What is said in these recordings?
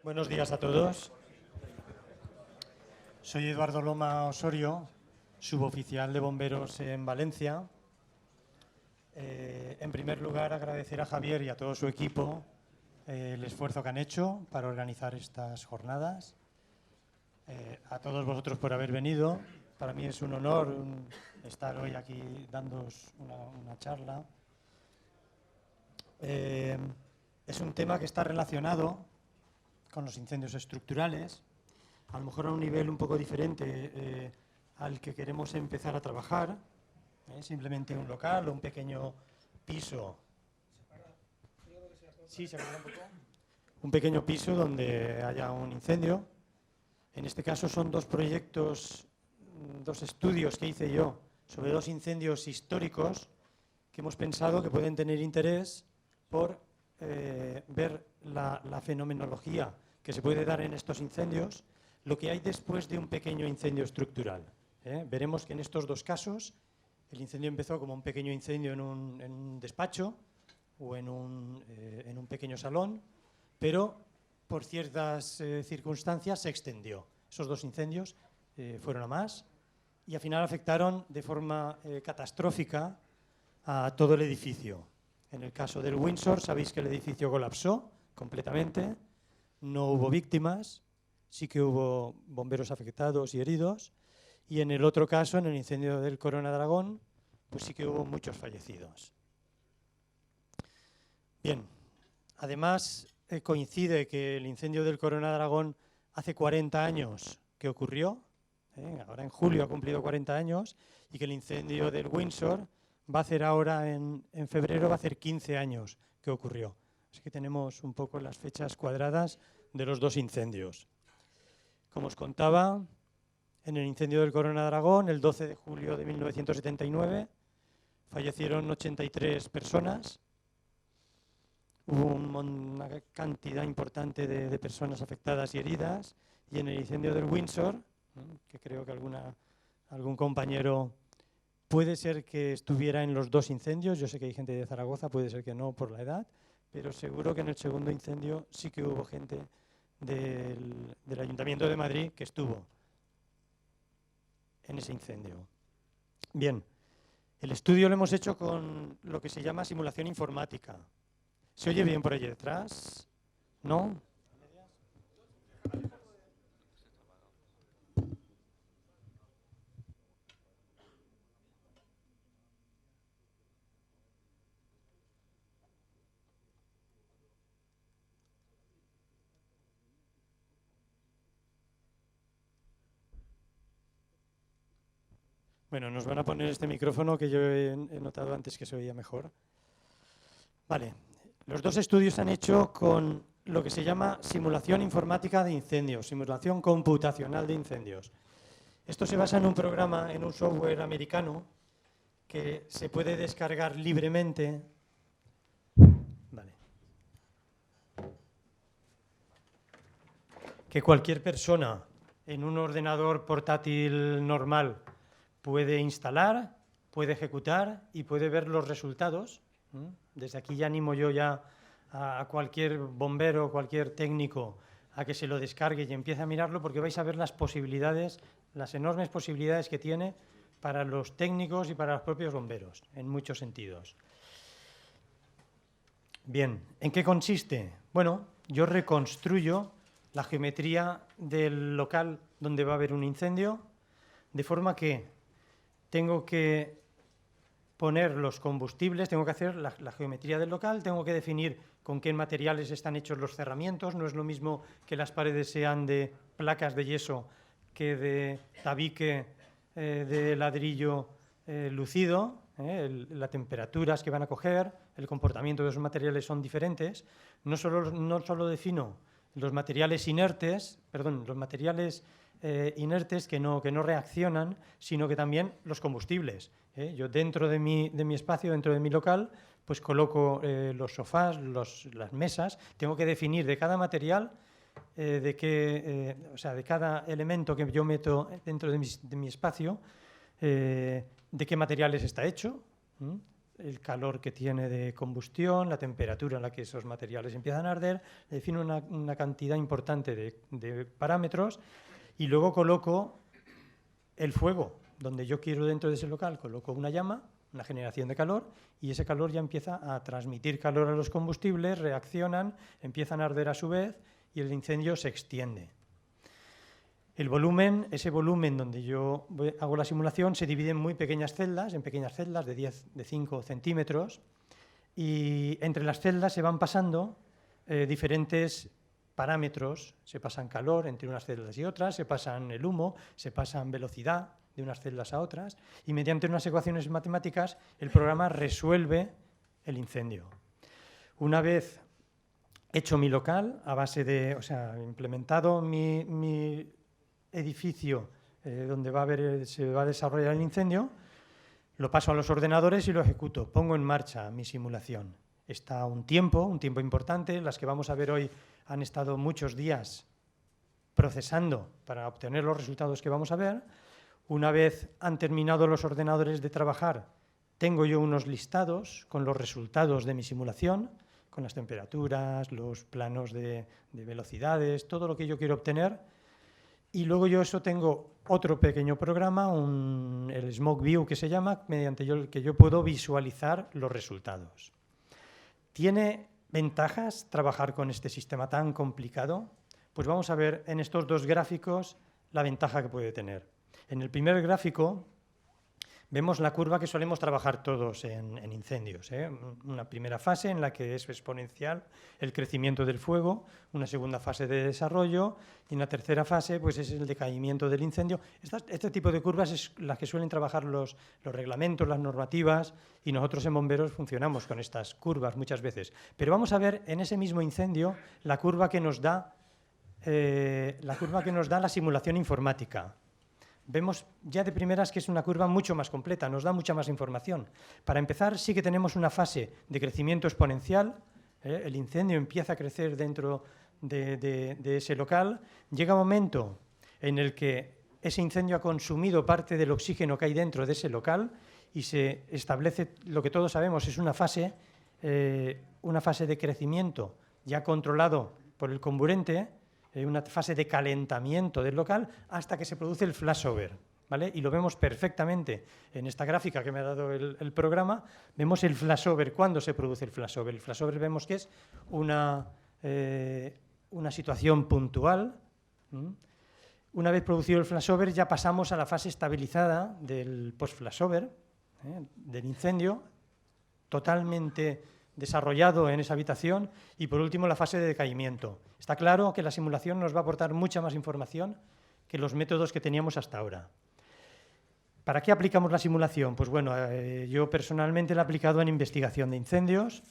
Buenos días a todos. Soy Eduardo Loma Osorio, suboficial de bomberos en Valencia. En primer lugar, agradecer a Javier y a todo su equipo el esfuerzo que han hecho para organizar estas jornadas. A todos vosotros por haber venido. Para mí es un honor estar hoy aquí dándoos una charla. Es un tema que está relacionado con los incendios estructurales, a lo mejor a un nivel un poco diferente al que queremos empezar a trabajar, simplemente un local o un pequeño piso. Sí, se apaga un poco. Un pequeño piso donde haya un incendio. En este caso son dos proyectos, dos estudios que hice yo sobre dos incendios históricos que hemos pensado que pueden tener interés por ver la fenomenología que se puede dar en estos incendios, lo que hay después de un pequeño incendio estructural. Veremos que en estos dos casos el incendio empezó como un pequeño incendio en un despacho o en un pequeño salón, pero por ciertas circunstancias se extendió. Esos dos incendios fueron a más y al final afectaron de forma catastrófica a todo el edificio. En el caso del Windsor, sabéis que el edificio colapsó completamente, no hubo víctimas, sí que hubo bomberos afectados y heridos, y en el otro caso, en el incendio del Corona de Aragón, pues sí que hubo muchos fallecidos. Bien, además coincide que el incendio del Corona de Aragón hace 40 años que ocurrió, ahora en julio ha cumplido 40 años, y que el incendio del Windsor va a hacer ahora, en febrero, va a hacer 15 años que ocurrió. Así que tenemos un poco las fechas cuadradas de los dos incendios. Como os contaba, en el incendio del Corona de Aragón, el 12 de julio de 1979, fallecieron 83 personas. Hubo una cantidad importante de personas afectadas y heridas. Y en el incendio del Windsor, que creo que algún compañero puede ser que estuviera en los dos incendios, yo sé que hay gente de Zaragoza, puede ser que no por la edad, pero seguro que en el segundo incendio sí que hubo gente del Ayuntamiento de Madrid que estuvo en ese incendio. Bien, el estudio lo hemos hecho con lo que se llama simulación informática. ¿Se oye bien por allí detrás? ¿No? Bueno, nos van a poner este micrófono que yo he notado antes que se oía mejor. Vale, los dos estudios se han hecho con lo que se llama simulación informática de incendios, simulación computacional de incendios. Esto se basa en un programa, en un software americano que se puede descargar libremente. Vale. Que cualquier persona en un ordenador portátil normal puede instalar, puede ejecutar y puede ver los resultados. Desde aquí ya animo yo ya a cualquier bombero, cualquier técnico, a que se lo descargue y empiece a mirarlo, porque vais a ver las posibilidades, las enormes posibilidades que tiene para los técnicos y para los propios bomberos, en muchos sentidos. Bien, ¿en qué consiste? Bueno, yo reconstruyo la geometría del local donde va a haber un incendio, de forma que tengo que poner los combustibles, tengo que hacer la geometría del local, tengo que definir con qué materiales están hechos los cerramientos. No es lo mismo que las paredes sean de placas de yeso que de tabique de ladrillo lucido. Las temperaturas que van a coger, el comportamiento de esos materiales son diferentes. No solo defino los materiales inertes, los materiales inertes que no reaccionan, sino que también los combustibles. Yo dentro de mi espacio, dentro de mi local, pues coloco los sofás, las mesas, tengo que definir de cada material, de cada elemento que yo meto dentro de mi espacio, de qué materiales está hecho, el calor que tiene de combustión, la temperatura en la que esos materiales empiezan a arder, le defino una cantidad importante de parámetros y luego coloco el fuego, donde yo quiero dentro de ese local, coloco una llama, una generación de calor, y ese calor ya empieza a transmitir calor a los combustibles, reaccionan, empiezan a arder a su vez y el incendio se extiende. El volumen, ese volumen donde yo hago la simulación, se divide en muy pequeñas celdas, de 5 centímetros, y entre las celdas se van pasando diferentes parámetros, se pasan calor entre unas celdas y otras, se pasan el humo, se pasan velocidad de unas celdas a otras, y mediante unas ecuaciones matemáticas el programa resuelve el incendio. Una vez hecho mi local, a base de, implementado mi edificio donde se va a desarrollar el incendio, lo paso a los ordenadores y lo ejecuto, pongo en marcha mi simulación. Está un tiempo importante, las que vamos a ver hoy han estado muchos días procesando para obtener los resultados que vamos a ver. Una vez han terminado los ordenadores de trabajar, tengo yo unos listados con los resultados de mi simulación, con las temperaturas, los planos de velocidades, todo lo que yo quiero obtener. Y luego yo eso tengo otro pequeño programa, el Smoke View que se llama, mediante el que yo puedo visualizar los resultados. ¿Tiene ventajas trabajar con este sistema tan complicado? Pues vamos a ver en estos dos gráficos la ventaja que puede tener. En el primer gráfico vemos la curva que solemos trabajar todos en incendios, ¿eh? Una primera fase en la que es exponencial el crecimiento del fuego, una segunda fase de desarrollo y una tercera fase pues es el decaimiento del incendio. Este tipo de curvas es las que suelen trabajar los reglamentos, las normativas, y nosotros en bomberos funcionamos con estas curvas muchas veces. Pero vamos a ver en ese mismo incendio la curva que nos da la simulación informática. Vemos ya de primeras que es una curva mucho más completa, nos da mucha más información. Para empezar, sí que tenemos una fase de crecimiento exponencial, el incendio empieza a crecer dentro de ese local, llega un momento en el que ese incendio ha consumido parte del oxígeno que hay dentro de ese local y se establece lo que todos sabemos, es una fase de crecimiento ya controlado por el comburente, una fase de calentamiento del local hasta que se produce el flashover, ¿vale? Y lo vemos perfectamente en esta gráfica que me ha dado el programa. Vemos el flashover, ¿cuándo se produce el flashover? El flashover vemos que es una situación puntual. Una vez producido el flashover ya pasamos a la fase estabilizada del post-flashover, del incendio, totalmente desarrollado en esa habitación, y por último la fase de decaimiento. Está claro que la simulación nos va a aportar mucha más información que los métodos que teníamos hasta ahora. ¿Para qué aplicamos la simulación? Pues bueno, yo personalmente la he aplicado en investigación de incendios,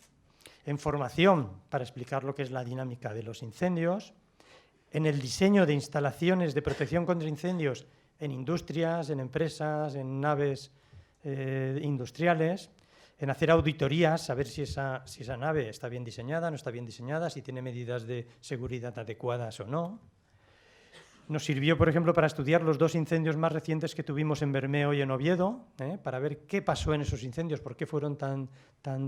en formación para explicar lo que es la dinámica de los incendios, en el diseño de instalaciones de protección contra incendios en industrias, en empresas, en naves industriales, en hacer auditorías, saber si esa nave está bien diseñada, no está bien diseñada, si tiene medidas de seguridad adecuadas o no. Nos sirvió, por ejemplo, para estudiar los dos incendios más recientes que tuvimos en Bermeo y en Oviedo, para ver qué pasó en esos incendios, por qué fueron tan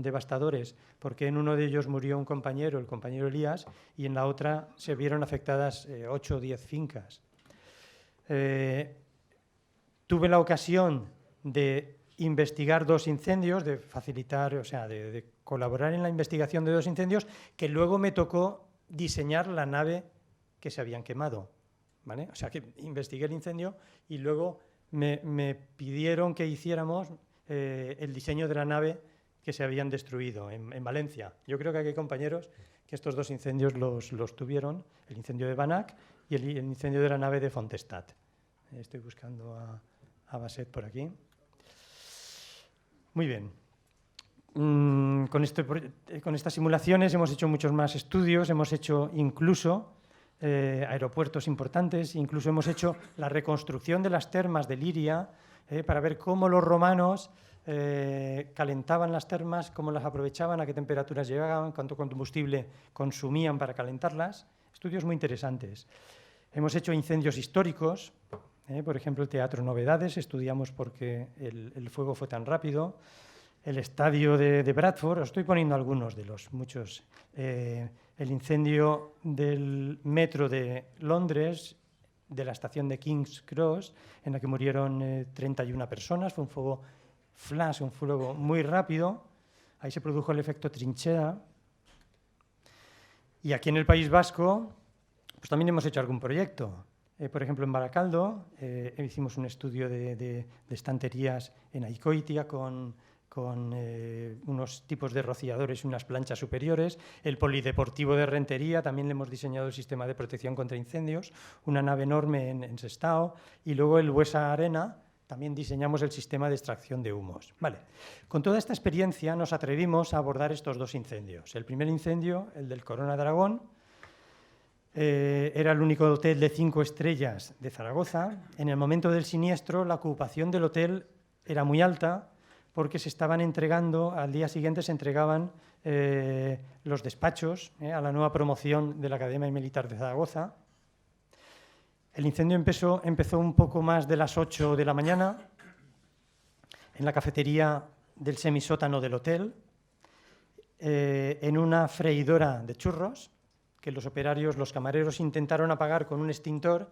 devastadores, porque en uno de ellos murió un compañero, el compañero Elías, y en la otra se vieron afectadas 8 o 10 fincas. Tuve la ocasión de investigar dos incendios, de facilitar, de colaborar en la investigación de dos incendios, que luego me tocó diseñar la nave que se habían quemado, ¿vale? O sea, que investigué el incendio y luego me pidieron que hiciéramos el diseño de la nave que se habían destruido en Valencia. Yo creo que aquí hay compañeros que estos dos incendios los tuvieron, el incendio de Banac y el incendio de la nave de Fontestat. Estoy buscando a Basset por aquí. Muy bien. Con estas simulaciones hemos hecho muchos más estudios, hemos hecho incluso aeropuertos importantes, incluso hemos hecho la reconstrucción de las termas de Liria para ver cómo los romanos calentaban las termas, cómo las aprovechaban, a qué temperaturas llegaban, cuánto combustible consumían para calentarlas. Estudios muy interesantes. Hemos hecho incendios históricos, por ejemplo, el Teatro Novedades, estudiamos por qué el fuego fue tan rápido. el estadio de Bradford, os estoy poniendo algunos de los muchos. El incendio del metro de Londres, de la estación de King's Cross, en la que murieron 31 personas. Fue un fuego flash, un fuego muy rápido. Ahí se produjo el efecto trinchera. Y aquí en el País Vasco, pues también hemos hecho algún proyecto. Por ejemplo, en Baracaldo hicimos un estudio de estanterías en Aikoitia con unos tipos de rociadores y unas planchas superiores. El Polideportivo de Rentería, también le hemos diseñado el sistema de protección contra incendios, una nave enorme en Sestao. Y luego el Buesa Arena, también diseñamos el sistema de extracción de humos. Vale. Con toda esta experiencia nos atrevimos a abordar estos dos incendios. El primer incendio, el del Corona Dragón, era el único hotel de 5 estrellas de Zaragoza. En el momento del siniestro, la ocupación del hotel era muy alta, porque se estaban entregando, al día siguiente se entregaban los despachos a la nueva promoción de la Academia Militar de Zaragoza. El incendio empezó un poco más de las 8 de la mañana en la cafetería del semisótano del hotel, en una freidora de churros que los operarios, los camareros, intentaron apagar con un extintor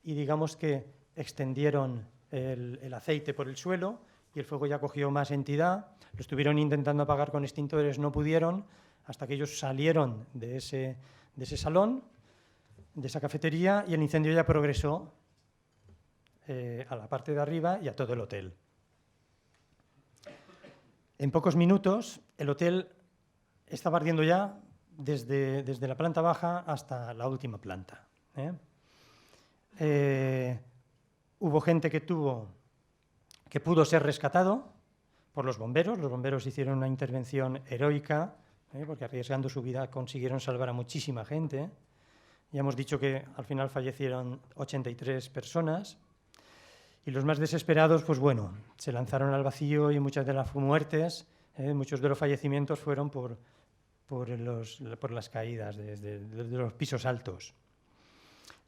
y digamos que extendieron el aceite por el suelo, y el fuego ya cogió más entidad. Lo estuvieron intentando apagar con extintores, no pudieron, hasta que ellos salieron de ese salón, de esa cafetería, y el incendio ya progresó a la parte de arriba y a todo el hotel. En pocos minutos, el hotel estaba ardiendo ya desde la planta baja hasta la última planta. Hubo gente que pudo ser rescatado por los bomberos. Los bomberos hicieron una intervención heroica, porque arriesgando su vida consiguieron salvar a muchísima gente. Ya hemos dicho que al final fallecieron 83 personas. Y los más desesperados, pues bueno, se lanzaron al vacío, y muchas de las muertes, muchos de los fallecimientos fueron por las caídas desde los pisos altos.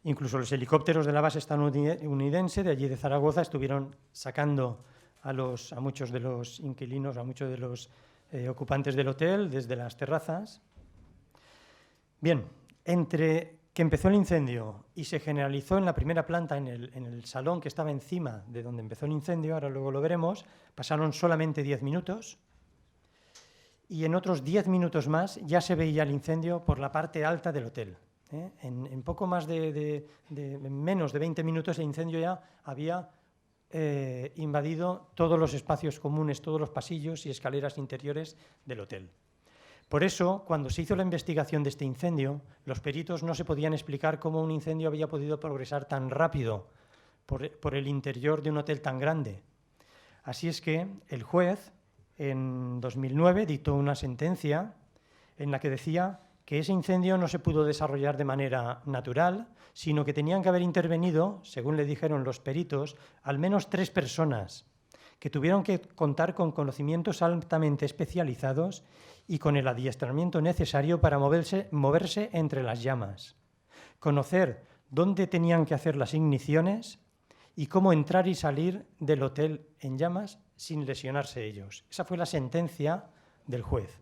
Incluso los helicópteros de la base estadounidense de allí de Zaragoza estuvieron sacando a muchos de los inquilinos, a muchos de los ocupantes del hotel desde las terrazas. Bien, entre que empezó el incendio y se generalizó en la primera planta, en el salón que estaba encima de donde empezó el incendio, ahora luego lo veremos, pasaron solamente 10 minutos, y en otros 10 minutos más ya se veía el incendio por la parte alta del hotel. En poco más de menos de 20 minutos el incendio ya había invadido todos los espacios comunes, todos los pasillos y escaleras interiores del hotel. Por eso, cuando se hizo la investigación de este incendio, los peritos no se podían explicar cómo un incendio había podido progresar tan rápido por el interior de un hotel tan grande. Así es que el juez, en 2009, dictó una sentencia en la que decía que ese incendio no se pudo desarrollar de manera natural, sino que tenían que haber intervenido, según le dijeron los peritos, al menos 3 personas, que tuvieron que contar con conocimientos altamente especializados y con el adiestramiento necesario para moverse entre las llamas, conocer dónde tenían que hacer las igniciones y cómo entrar y salir del hotel en llamas sin lesionarse ellos. Esa fue la sentencia del juez.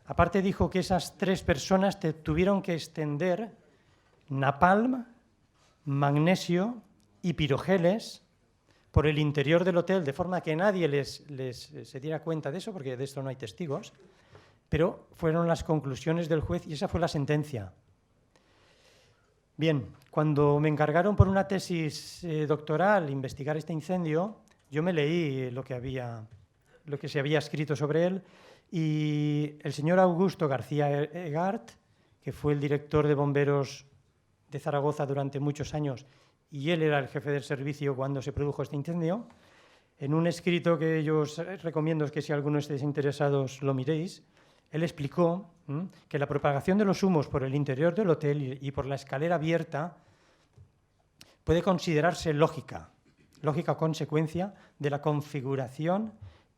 Aparte dijo que esas 3 personas tuvieron que extender napalm, magnesio y pirogeles por el interior del hotel, de forma que nadie se diera cuenta de eso, porque de esto no hay testigos, pero fueron las conclusiones del juez y esa fue la sentencia. Bien, cuando me encargaron por una tesis doctoral investigar este incendio, yo me leí lo que se había escrito sobre él, y el señor Augusto García Egart, que fue el director de bomberos de Zaragoza durante muchos años, y él era el jefe del servicio cuando se produjo este incendio, en un escrito que yo os recomiendo que si alguno estéis interesados lo miréis, él explicó que la propagación de los humos por el interior del hotel y por la escalera abierta puede considerarse lógica consecuencia de la configuración,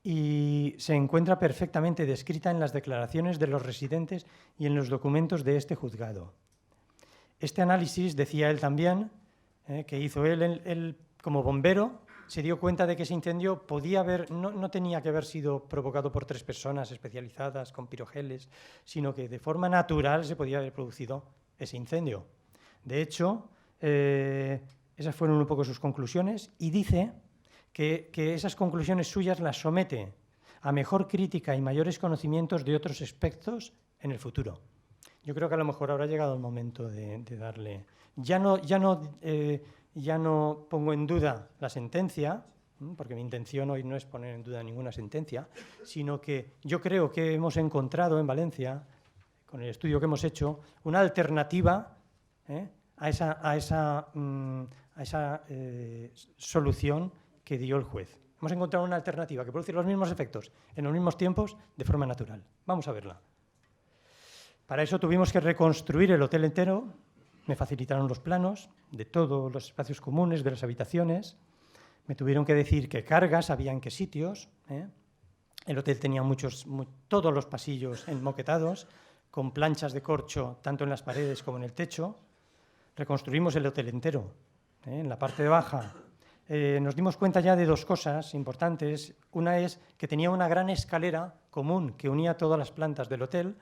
y se encuentra perfectamente descrita en las declaraciones de los residentes y en los documentos de este juzgado. Este análisis, decía él también, que hizo él como bombero, se dio cuenta de que ese incendio no tenía que haber sido provocado por 3 personas especializadas con pirogeles, sino que de forma natural se podía haber producido ese incendio. De hecho, esas fueron un poco sus conclusiones, y dice que esas conclusiones suyas las somete a mejor crítica y mayores conocimientos de otros aspectos en el futuro. Yo creo que a lo mejor habrá llegado el momento de darle... Ya no pongo en duda la sentencia, porque mi intención hoy no es poner en duda ninguna sentencia, sino que yo creo que hemos encontrado en Valencia, con el estudio que hemos hecho, una alternativa a esa solución que dio el juez. Hemos encontrado una alternativa que produce los mismos efectos en los mismos tiempos de forma natural. Vamos a verla. Para eso tuvimos que reconstruir el hotel entero. Me facilitaron los planos de todos los espacios comunes, de las habitaciones. Me tuvieron que decir qué cargas había en qué sitios. El hotel tenía todos los pasillos enmoquetados, con planchas de corcho tanto en las paredes como en el techo. Reconstruimos el hotel entero. En la parte baja nos dimos cuenta ya de 2 cosas importantes. Una es que tenía una gran escalera común que unía todas las plantas del hotel,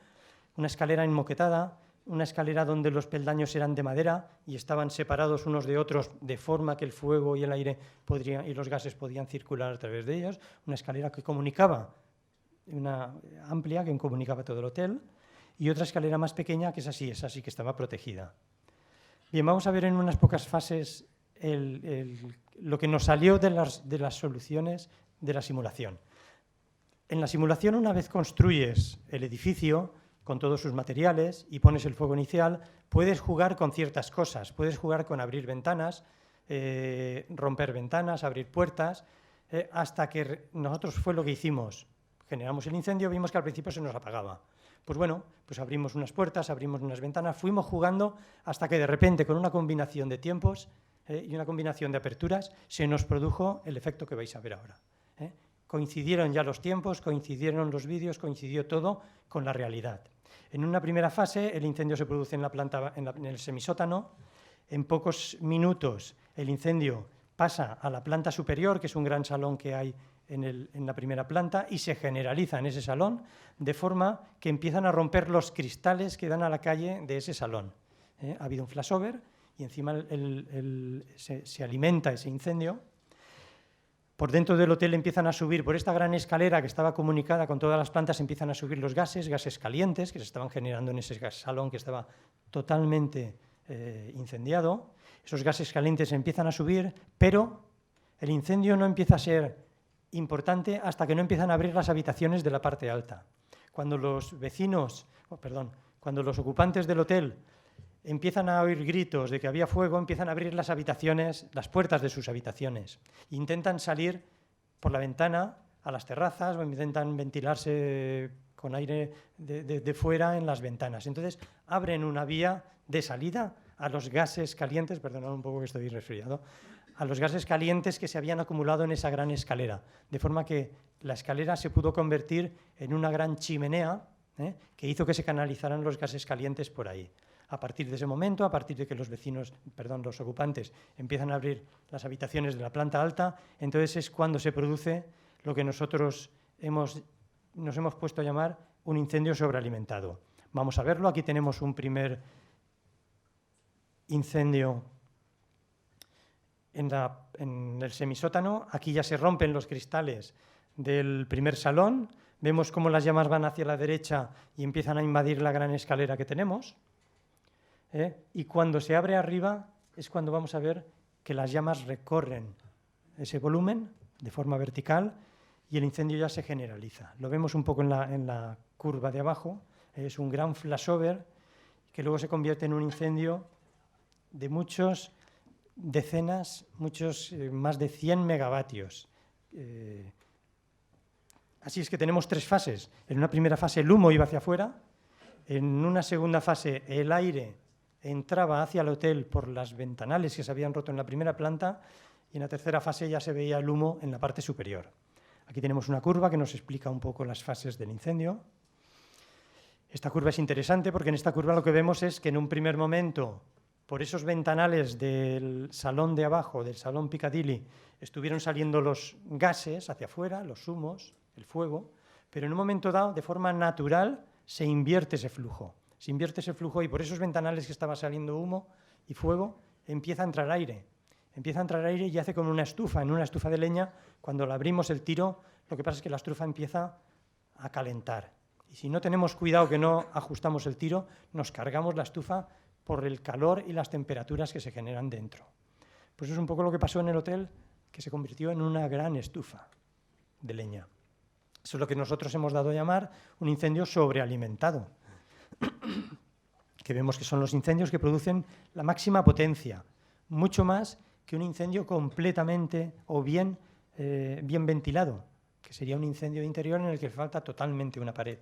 una escalera enmoquetada, una escalera donde los peldaños eran de madera y estaban separados unos de otros de forma que el fuego y el aire y los gases podían circular a través de ellos, una escalera que comunicaba, una amplia que comunicaba todo el hotel, y otra escalera más pequeña que esa sí que estaba protegida. Bien, vamos a ver en unas pocas fases lo que nos salió de las soluciones de la simulación. En la simulación, una vez construyes el edificio con todos sus materiales y pones el fuego inicial, puedes jugar con ciertas cosas. Puedes jugar con abrir ventanas, romper ventanas, abrir puertas, hasta que nosotros fue lo que hicimos. Generamos el incendio, vimos que al principio se nos apagaba. Pues bueno, pues abrimos unas puertas, abrimos unas ventanas, fuimos jugando hasta que de repente, con una combinación de tiempos y una combinación de aperturas, se nos produjo el efecto que vais a ver ahora. Coincidieron ya los tiempos, coincidieron los vídeos, coincidió todo con la realidad. En una primera fase, el incendio se produce en el semisótano. En pocos minutos, el incendio pasa a la planta superior, que es un gran salón que hay en la primera planta, y se generaliza en ese salón, de forma que empiezan a romper los cristales que dan a la calle de ese salón. Ha habido un flashover y encima se alimenta ese incendio. Por dentro del hotel empiezan a subir, por esta gran escalera que estaba comunicada con todas las plantas, empiezan a subir los gases calientes que se estaban generando en ese salón que estaba totalmente incendiado. Esos gases calientes empiezan a subir, pero el incendio no empieza a ser importante hasta que no empiezan a abrir las habitaciones de la parte alta. Cuando los ocupantes del hotel empiezan a oír gritos de que había fuego, empiezan a abrir las puertas de sus habitaciones. Intentan salir por la ventana a las terrazas o intentan ventilarse con aire de fuera en las ventanas. Entonces abren una vía de salida a los gases calientes, perdonad un poco que estoy resfriado, a los gases calientes que se habían acumulado en esa gran escalera, de forma que la escalera se pudo convertir en una gran chimenea que hizo que se canalizaran los gases calientes por ahí. A partir de ese momento, a partir de que los ocupantes empiezan a abrir las habitaciones de la planta alta, entonces es cuando se produce lo que nosotros nos hemos puesto a llamar un incendio sobrealimentado. Vamos a verlo. Aquí tenemos un primer incendio en el semisótano. Aquí ya se rompen los cristales del primer salón. Vemos cómo las llamas van hacia la derecha y empiezan a invadir la gran escalera que tenemos. Y cuando se abre arriba es cuando vamos a ver que las llamas recorren ese volumen de forma vertical y el incendio ya se generaliza. Lo vemos un poco en la curva de abajo. Es un gran flashover que luego se convierte en un incendio de muchos más de 100 megavatios. Así es que tenemos 3 fases. En una primera fase el humo iba hacia afuera, en una segunda fase el aire entraba hacia el hotel por las ventanales que se habían roto en la primera planta y en la tercera fase ya se veía el humo en la parte superior. Aquí tenemos una curva que nos explica un poco las fases del incendio. Esta curva es interesante porque en esta curva lo que vemos es que en un primer momento por esos ventanales del salón de abajo, del salón Piccadilly, estuvieron saliendo los gases hacia afuera, los humos, el fuego, pero en un momento dado, de forma natural, se invierte ese flujo. Se invierte ese flujo y por esos ventanales que estaba saliendo humo y fuego, empieza a entrar aire. Empieza a entrar aire y hace como una estufa. En una estufa de leña, cuando la abrimos el tiro, lo que pasa es que la estufa empieza a calentar. Y si no tenemos cuidado que no ajustamos el tiro, nos cargamos la estufa por el calor y las temperaturas que se generan dentro. Pues eso es un poco lo que pasó en el hotel, que se convirtió en una gran estufa de leña. Eso es lo que nosotros hemos dado a llamar un incendio sobrealimentado, que vemos que son los incendios que producen la máxima potencia, mucho más que un incendio completamente o bien ventilado, que sería un incendio interior en el que falta totalmente una pared.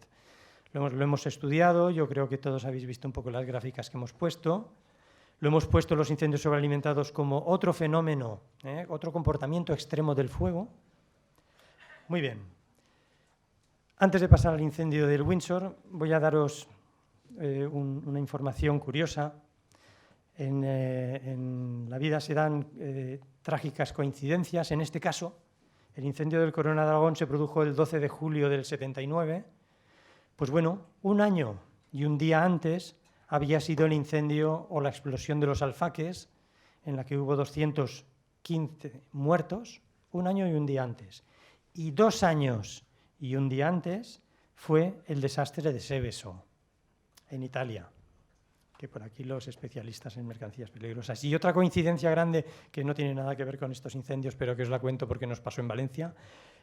Lo hemos estudiado, yo creo que todos habéis visto un poco las gráficas que hemos puesto. Lo hemos puesto los incendios sobrealimentados como otro fenómeno, otro comportamiento extremo del fuego. Muy bien. Antes de pasar al incendio del Windsor, voy a daros una información curiosa. En la vida se dan trágicas coincidencias. En este caso, el incendio del Corona de Aragón se produjo el 12 de julio del 79. Pues bueno, un año y un día antes había sido el incendio o la explosión de los Alfaques, en la que hubo 215 muertos, un año y un día antes. Y 2 años y un día antes fue el desastre de Seveso, en Italia, que por aquí los especialistas en mercancías peligrosas. Y otra coincidencia grande, que no tiene nada que ver con estos incendios, pero que os la cuento porque nos pasó en Valencia,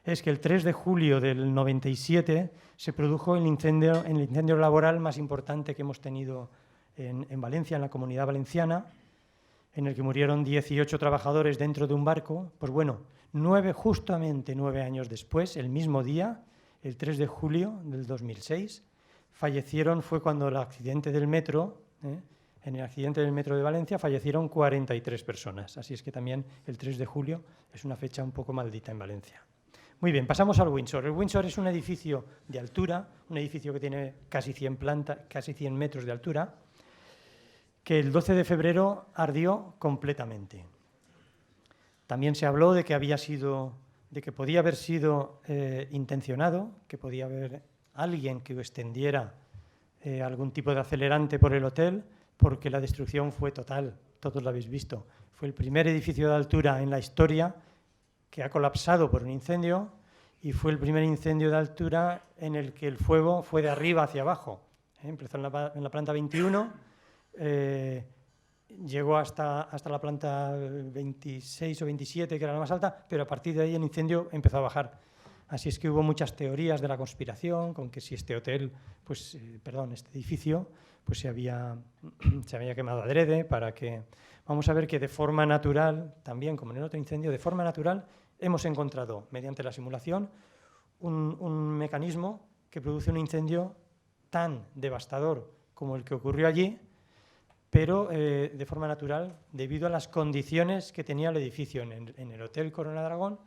es que el 3 de julio del 97 se produjo el incendio laboral más importante que hemos tenido en Valencia, en la Comunidad Valenciana, en el que murieron 18 trabajadores dentro de un barco. Pues bueno, justamente 9 años después, el mismo día, el 3 de julio del 2006, fallecieron, fue cuando el accidente del metro, en el accidente del metro de Valencia fallecieron 43 personas. Así es que también el 3 de julio es una fecha un poco maldita en Valencia. Muy bien, pasamos al Windsor. El Windsor es un edificio de altura, un edificio que tiene casi 100 metros de altura, que el 12 de febrero ardió completamente. También se habló de que podía haber sido intencionado, que podía haber alguien que extendiera algún tipo de acelerante por el hotel, porque la destrucción fue total, todos lo habéis visto. Fue el primer edificio de altura en la historia que ha colapsado por un incendio y fue el primer incendio de altura en el que el fuego fue de arriba hacia abajo. Empezó en la planta 21, llegó hasta la planta 26 o 27, que era la más alta, pero a partir de ahí el incendio empezó a bajar. Así es que hubo muchas teorías de la conspiración, con que si este edificio, pues se había quemado adrede para que... Vamos a ver que de forma natural, también como en el otro incendio, de forma natural hemos encontrado, mediante la simulación, un mecanismo que produce un incendio tan devastador como el que ocurrió allí, pero de forma natural, debido a las condiciones que tenía el edificio en el Hotel Corona de Aragón.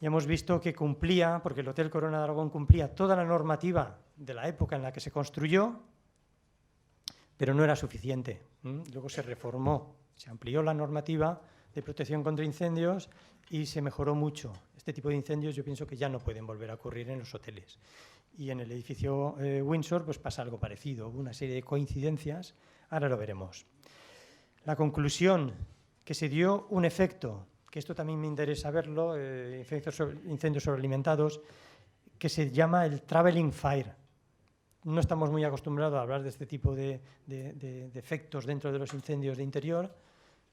Ya hemos visto que cumplía, porque el Hotel Corona de Aragón cumplía toda la normativa de la época en la que se construyó, pero no era suficiente. Luego se reformó, se amplió la normativa de protección contra incendios y se mejoró mucho. Este tipo de incendios yo pienso que ya no pueden volver a ocurrir en los hoteles. Y en el edificio Windsor pues pasa algo parecido, hubo una serie de coincidencias, ahora lo veremos. La conclusión, que se dio un efecto, que esto también me interesa verlo, incendios sobrealimentados, que se llama el traveling fire. No estamos muy acostumbrados a hablar de este tipo de efectos dentro de los incendios de interior,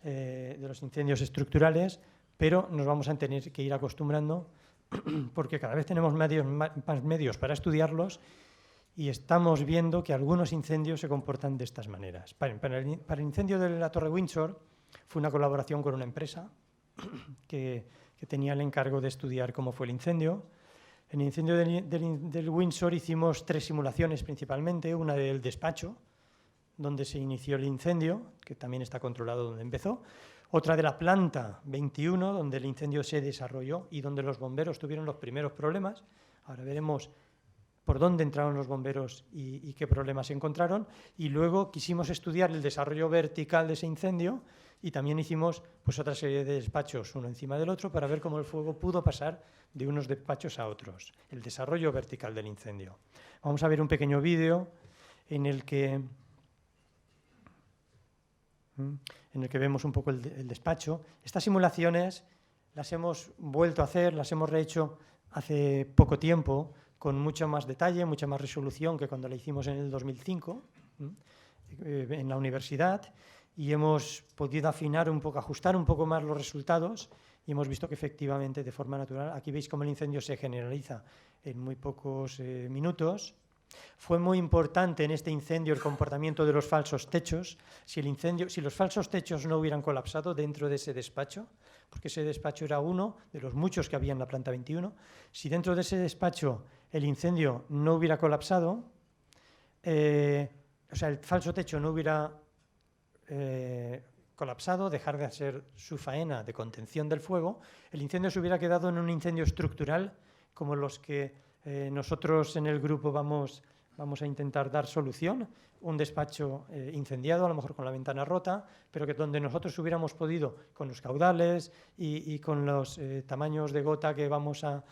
de los incendios estructurales, pero nos vamos a tener que ir acostumbrando porque cada vez tenemos más medios para estudiarlos y estamos viendo que algunos incendios se comportan de estas maneras. Para el incendio de la Torre Windsor fue una colaboración con una empresa que tenía el encargo de estudiar cómo fue el incendio. En el incendio del Windsor hicimos 3 simulaciones principalmente, una del despacho, donde se inició el incendio, que también está controlado donde empezó, otra de la planta 21, donde el incendio se desarrolló y donde los bomberos tuvieron los primeros problemas. Ahora veremos por dónde entraron los bomberos y qué problemas encontraron. Y luego quisimos estudiar el desarrollo vertical de ese incendio y también hicimos pues, otra serie de despachos uno encima del otro para ver cómo el fuego pudo pasar de unos despachos a otros, el desarrollo vertical del incendio. Vamos a ver un pequeño vídeo en el que vemos un poco el despacho. Estas simulaciones las hemos vuelto a hacer, las hemos rehecho hace poco tiempo, con mucho más detalle, mucha más resolución que cuando la hicimos en el 2005 en la universidad, y hemos podido afinar un poco, ajustar un poco más los resultados, y hemos visto que efectivamente de forma natural, aquí veis cómo el incendio se generaliza en muy pocos minutos. Fue muy importante en este incendio el comportamiento de los falsos techos. Si los falsos techos no hubieran colapsado dentro de ese despacho, porque ese despacho era uno de los muchos que había en la planta 21, si dentro de ese despacho el incendio no hubiera colapsado, o sea, el falso techo no hubiera colapsado, dejar de hacer su faena de contención del fuego, el incendio se hubiera quedado en un incendio estructural como los que nosotros en el grupo vamos a intentar dar solución, un despacho incendiado, a lo mejor con la ventana rota, pero que donde nosotros hubiéramos podido, con los caudales y con los tamaños de gota que vamos a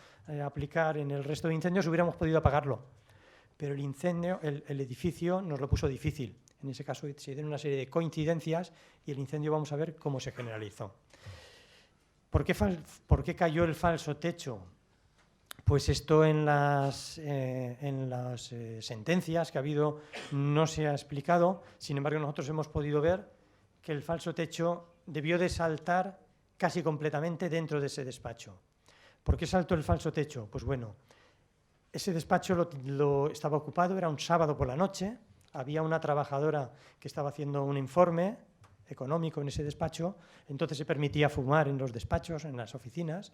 aplicar en el resto de incendios, hubiéramos podido apagarlo. Pero el incendio, el edificio nos lo puso difícil. En ese caso se dieron una serie de coincidencias y el incendio vamos a ver cómo se generalizó. ¿Por qué cayó el falso techo? Pues esto en las sentencias que ha habido no se ha explicado, sin embargo nosotros hemos podido ver que el falso techo debió de saltar casi completamente dentro de ese despacho. ¿Por qué saltó el falso techo? Pues bueno, ese despacho estaba ocupado, era un sábado por la noche, había una trabajadora que estaba haciendo un informe económico en ese despacho, entonces se permitía fumar en los despachos, en las oficinas.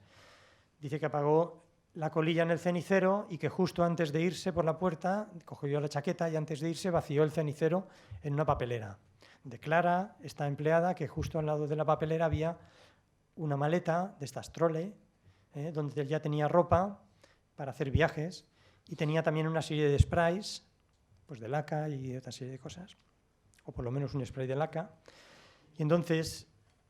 Dice que apagó la colilla en el cenicero y que justo antes de irse por la puerta, cogió la chaqueta y antes de irse vació el cenicero en una papelera. Declara esta empleada que justo al lado de la papelera había una maleta de estas trolley, donde él ya tenía ropa para hacer viajes y tenía también una serie de sprays, pues de laca y otra serie de cosas, o por lo menos un spray de laca. Y entonces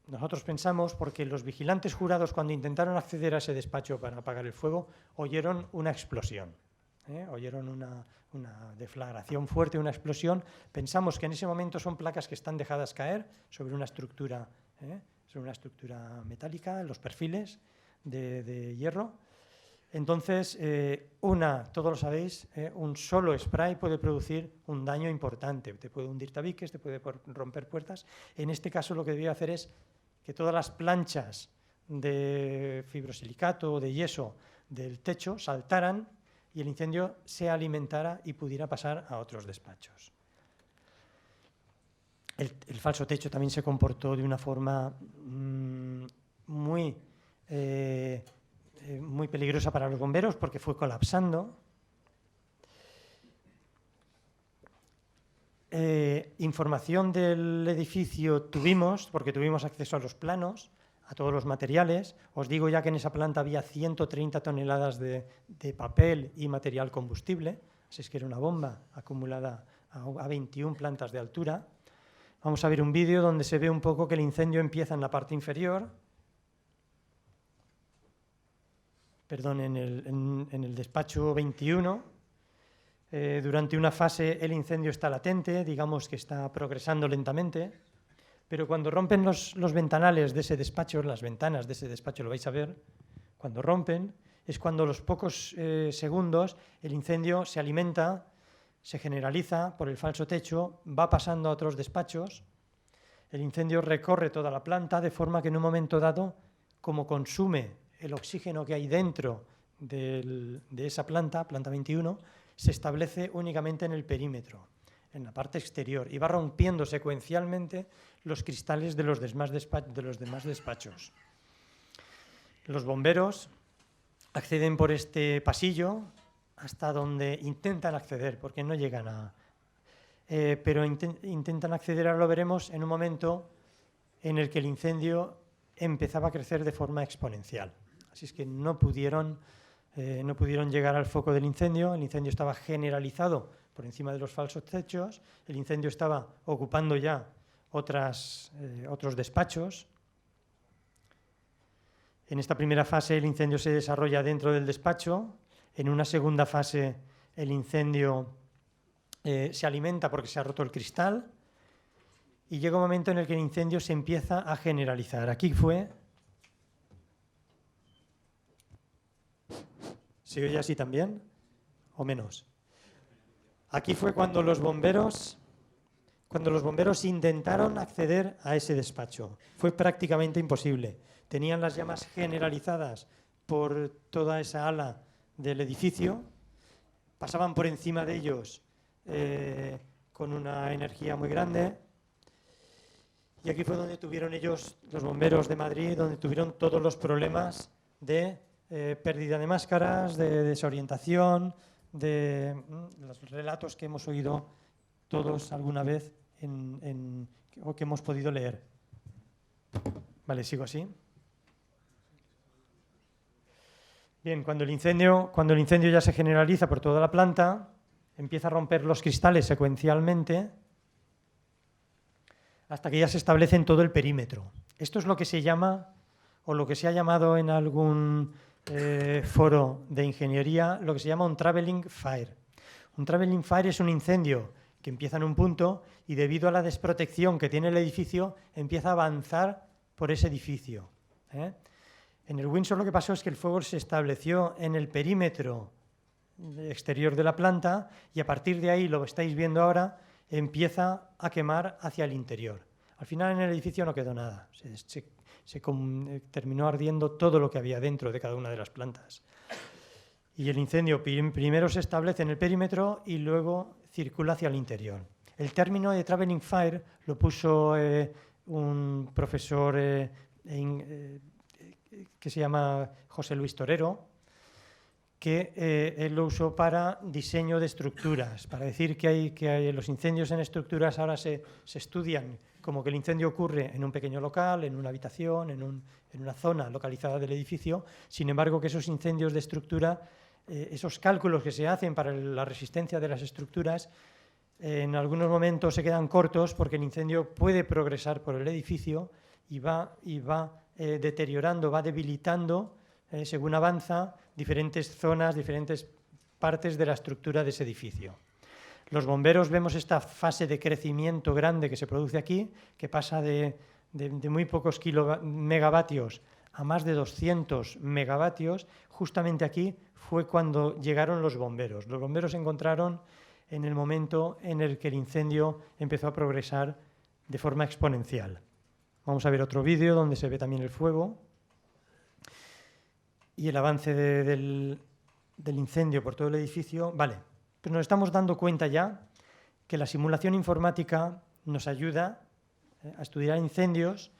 nosotros pensamos, porque los vigilantes jurados cuando intentaron acceder a ese despacho para apagar el fuego, oyeron una explosión, oyeron una deflagración fuerte, una explosión. Pensamos que en ese momento son placas que están dejadas caer sobre una estructura metálica, los perfiles de hierro. Entonces, todos lo sabéis, un solo spray puede producir un daño importante. Te puede hundir tabiques, te puede romper puertas. En este caso lo que debía hacer es que todas las planchas de fibrosilicato o de yeso del techo saltaran y el incendio se alimentara y pudiera pasar a otros despachos. El falso techo también se comportó de una forma muy peligrosa para los bomberos porque fue colapsando. Información del edificio tuvimos, porque tuvimos acceso a los planos, a todos los materiales. Os digo ya que en esa planta había 130 toneladas de papel y material combustible, así es que era una bomba acumulada a 21 plantas de altura. Vamos a ver un vídeo donde se ve un poco que el incendio empieza en la parte inferior, en el despacho 21. Durante una fase el incendio está latente, digamos que está progresando lentamente, pero cuando rompen los ventanales de ese despacho, las ventanas de ese despacho, lo vais a ver, cuando rompen, es cuando a los pocos segundos el incendio se alimenta, se generaliza por el falso techo, va pasando a otros despachos, el incendio recorre toda la planta, de forma que en un momento dado, como consume el oxígeno que hay dentro de esa planta 21, se establece únicamente en el perímetro, en la parte exterior, y va rompiendo secuencialmente los cristales de los demás despachos. Los bomberos acceden por este pasillo hasta donde intentan acceder, porque no llegan a... pero intentan acceder, ahora lo veremos, en un momento en el que el incendio empezaba a crecer de forma exponencial. Así es que no pudieron no pudieron llegar al foco del incendio. El incendio estaba generalizado por encima de los falsos techos, el incendio estaba ocupando ya otros despachos. En esta primera fase el incendio se desarrolla dentro del despacho. En una segunda fase el incendio se alimenta porque se ha roto el cristal y llega un momento en el que el incendio se empieza a generalizar. Aquí fue... ¿Se oye así también o menos? Aquí fue cuando los bomberos intentaron acceder a ese despacho. Fue prácticamente imposible. Tenían las llamas generalizadas por toda esa ala del edificio, pasaban por encima de ellos con una energía muy grande. Y aquí fue donde tuvieron ellos, los bomberos de Madrid, donde tuvieron todos los problemas de pérdida de máscaras, de desorientación, de los relatos que hemos oído todos alguna vez o que hemos podido leer. Vale, sigo así. Bien, cuando el incendio ya se generaliza por toda la planta, empieza a romper los cristales secuencialmente hasta que ya se establece en todo el perímetro. Esto es lo que se llama, o lo que se ha llamado en algún foro de ingeniería, lo que se llama un traveling fire. Un traveling fire es un incendio que empieza en un punto y debido a la desprotección que tiene el edificio empieza a avanzar por ese edificio. En el Windsor lo que pasó es que el fuego se estableció en el perímetro exterior de la planta y a partir de ahí, lo estáis viendo ahora, empieza a quemar hacia el interior. Al final en el edificio no quedó nada, terminó ardiendo todo lo que había dentro de cada una de las plantas. Y el incendio primero se establece en el perímetro y luego circula hacia el interior. El término de traveling fire lo puso un profesor que se llama José Luis Torero, que él lo usó para diseño de estructuras, para decir que los incendios en estructuras ahora se estudian como que el incendio ocurre en un pequeño local, en una habitación, en una zona localizada del edificio. Sin embargo, que esos incendios de estructura, esos cálculos que se hacen para la resistencia de las estructuras, en algunos momentos se quedan cortos porque el incendio puede progresar por el edificio y va deteriorando, va debilitando, según avanza, diferentes zonas, diferentes partes de la estructura de ese edificio. Los bomberos vemos esta fase de crecimiento grande que se produce aquí, que pasa de muy pocos megavatios a más de 200 megavatios. Justamente aquí fue cuando llegaron los bomberos. Los bomberos se encontraron en el momento en el que el incendio empezó a progresar de forma exponencial. Vamos a ver otro vídeo donde se ve también el fuego y el avance del incendio por todo el edificio. Vale, pero nos estamos dando cuenta ya que la simulación informática nos ayuda a estudiar incendios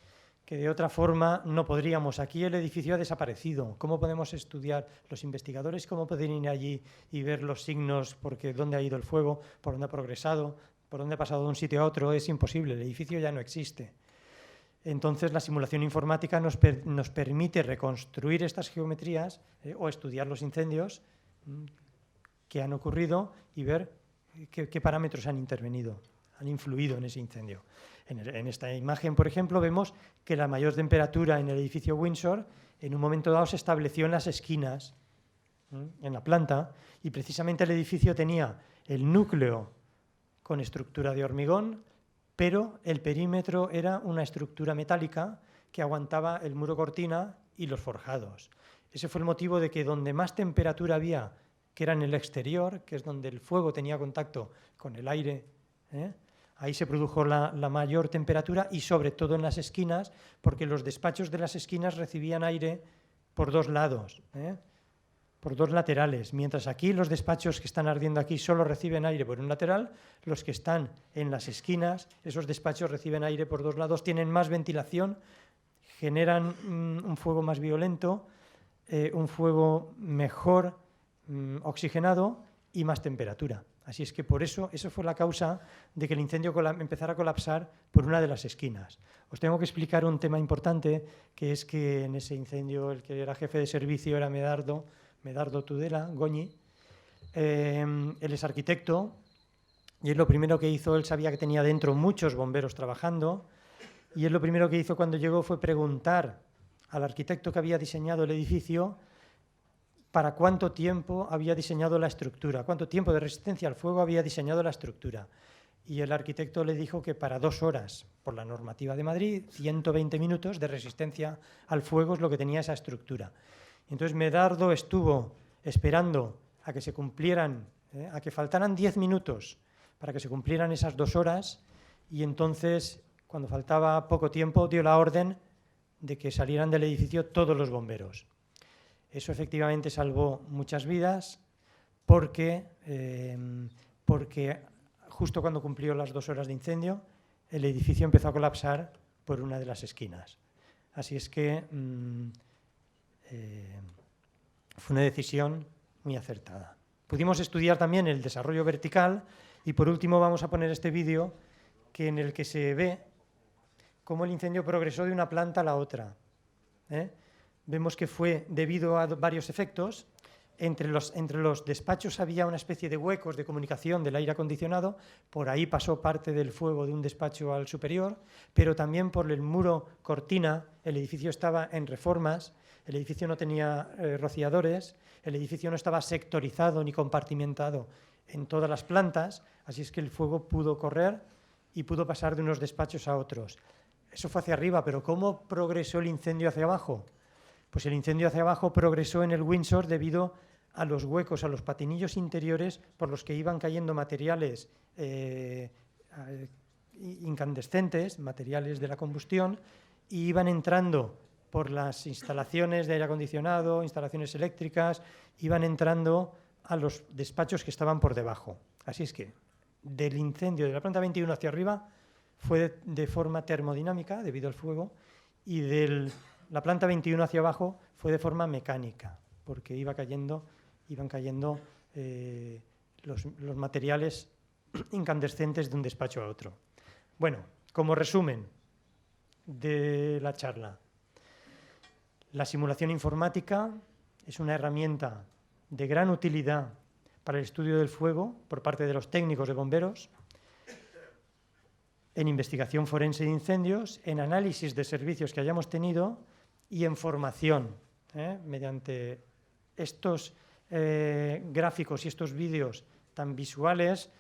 que de otra forma no podríamos. Aquí el edificio ha desaparecido. ¿Cómo podemos estudiar los investigadores? ¿Cómo pueden ir allí y ver los signos? Porque dónde ha ido el fuego, por dónde ha progresado, por dónde ha pasado de un sitio a otro. Es imposible, el edificio ya no existe. Entonces, la simulación informática nos permite reconstruir estas geometrías o estudiar los incendios que han ocurrido y ver qué parámetros han intervenido, han influido en ese incendio. En esta imagen, por ejemplo, vemos que la mayor temperatura en el edificio Windsor en un momento dado se estableció en las esquinas, en la planta, y precisamente el edificio tenía el núcleo con estructura de hormigón, pero el perímetro era una estructura metálica que aguantaba el muro cortina y los forjados. Ese fue el motivo de que donde más temperatura había, que era en el exterior, que es donde el fuego tenía contacto con el aire, ahí se produjo la mayor temperatura y sobre todo en las esquinas, porque los despachos de las esquinas recibían aire por dos lados, por dos laterales, mientras aquí los despachos que están ardiendo aquí solo reciben aire por un lateral, los que están en las esquinas, esos despachos reciben aire por dos lados, tienen más ventilación, generan un fuego más violento, un fuego mejor oxigenado y más temperatura. Así es que por eso fue la causa de que el incendio empezara a colapsar por una de las esquinas. Os tengo que explicar un tema importante, que es que en ese incendio el que era jefe de servicio era Medardo Medardo Tudela, Goñi. Él es arquitecto y lo primero que hizo, él sabía que tenía dentro muchos bomberos trabajando, y él lo primero que hizo cuando llegó fue preguntar al arquitecto que había diseñado el edificio para cuánto tiempo había diseñado la estructura, cuánto tiempo de resistencia al fuego había diseñado la estructura. Y el arquitecto le dijo que para 2 horas, por la normativa de Madrid, 120 minutos de resistencia al fuego es lo que tenía esa estructura. Entonces Medardo estuvo esperando a que se cumplieran, a que faltaran 10 minutos para que se cumplieran esas 2 horas, y entonces, cuando faltaba poco tiempo, dio la orden de que salieran del edificio todos los bomberos. Eso efectivamente salvó muchas vidas porque justo cuando cumplió las 2 horas de incendio, el edificio empezó a colapsar por una de las esquinas. Así es que fue una decisión muy acertada. Pudimos estudiar también el desarrollo vertical y, por último, vamos a poner este vídeo en el que se ve cómo el incendio progresó de una planta a la otra. Vemos que fue debido a varios efectos. Entre los despachos había una especie de huecos de comunicación del aire acondicionado, por ahí pasó parte del fuego de un despacho al superior, pero también por el muro cortina. El edificio estaba en reformas, el edificio no tenía rociadores, el edificio no estaba sectorizado ni compartimentado en todas las plantas, así es que el fuego pudo correr y pudo pasar de unos despachos a otros. Eso fue hacia arriba, pero ¿cómo progresó el incendio hacia abajo? Pues el incendio hacia abajo progresó en el Windsor debido a los huecos, a los patinillos interiores por los que iban cayendo materiales incandescentes, materiales de la combustión, y iban entrando por las instalaciones de aire acondicionado, instalaciones eléctricas, iban entrando a los despachos que estaban por debajo. Así es que del incendio de la planta 21 hacia arriba fue de forma termodinámica, debido al fuego, y de la planta 21 hacia abajo fue de forma mecánica, porque iban cayendo los materiales incandescentes de un despacho a otro. Bueno, como resumen de la charla, la simulación informática es una herramienta de gran utilidad para el estudio del fuego por parte de los técnicos de bomberos, en investigación forense de incendios, en análisis de servicios que hayamos tenido y en formación. Mediante estos gráficos y estos vídeos tan visuales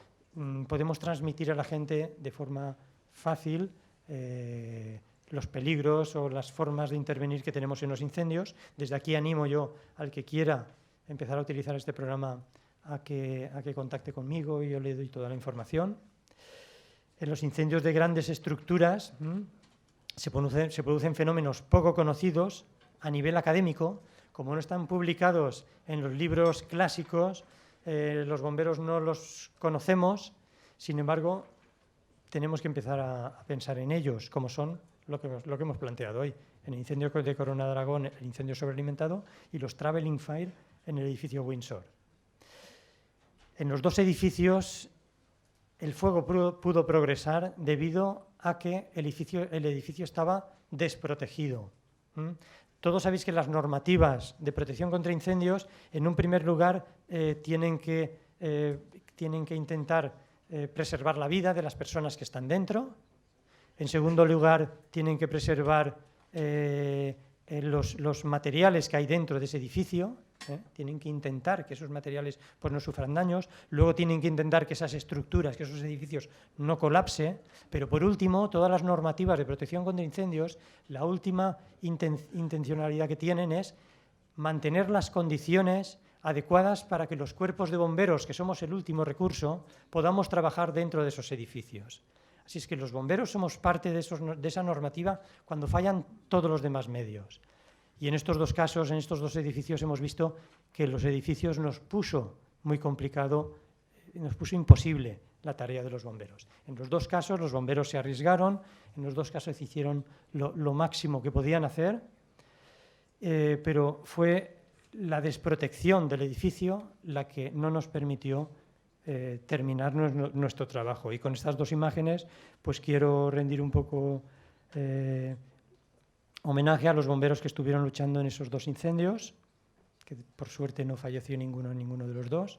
podemos transmitir a la gente de forma fácil los peligros o las formas de intervenir que tenemos en los incendios. Desde aquí animo yo al que quiera empezar a utilizar este programa a que contacte conmigo y yo le doy toda la información. En los incendios de grandes estructuras se producen fenómenos poco conocidos a nivel académico. Como no están publicados en los libros clásicos, los bomberos no los conocemos. Sin embargo, tenemos que empezar a pensar en ellos, como son lo que hemos planteado hoy. En el incendio de Corona de Aragón, el incendio sobrealimentado, y los traveling fire en el edificio Windsor. En los 2 edificios el fuego pudo progresar debido a que el edificio estaba desprotegido. Todos sabéis que las normativas de protección contra incendios, en un primer lugar, tienen que intentar preservar la vida de las personas que están dentro. En segundo lugar, tienen que preservar los materiales que hay dentro de ese edificio. Tienen que intentar que esos materiales pues, no sufran daños. Luego tienen que intentar que esas estructuras, que esos edificios no colapsen. Pero por último, todas las normativas de protección contra incendios, la última intencionalidad que tienen es mantener las condiciones adecuadas para que los cuerpos de bomberos, que somos el último recurso, podamos trabajar dentro de esos edificios. Así es que los bomberos somos parte de esa normativa cuando fallan todos los demás medios. Y en estos 2 casos, en estos 2 edificios, hemos visto que los edificios nos puso muy complicado, nos puso imposible la tarea de los bomberos. En los 2 casos los bomberos se arriesgaron, en los 2 casos hicieron lo máximo que podían hacer, pero fue la desprotección del edificio la que no nos permitió terminar nuestro trabajo. Y con estas 2 imágenes pues quiero rendir un poco homenaje a los bomberos que estuvieron luchando en esos 2 incendios, que por suerte no falleció ninguno de los dos,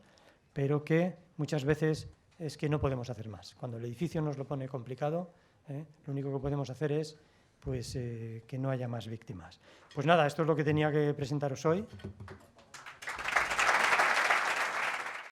pero que muchas veces es que no podemos hacer más. Cuando el edificio nos lo pone complicado, lo único que podemos hacer es pues, que no haya más víctimas. Pues nada, esto es lo que tenía que presentaros hoy.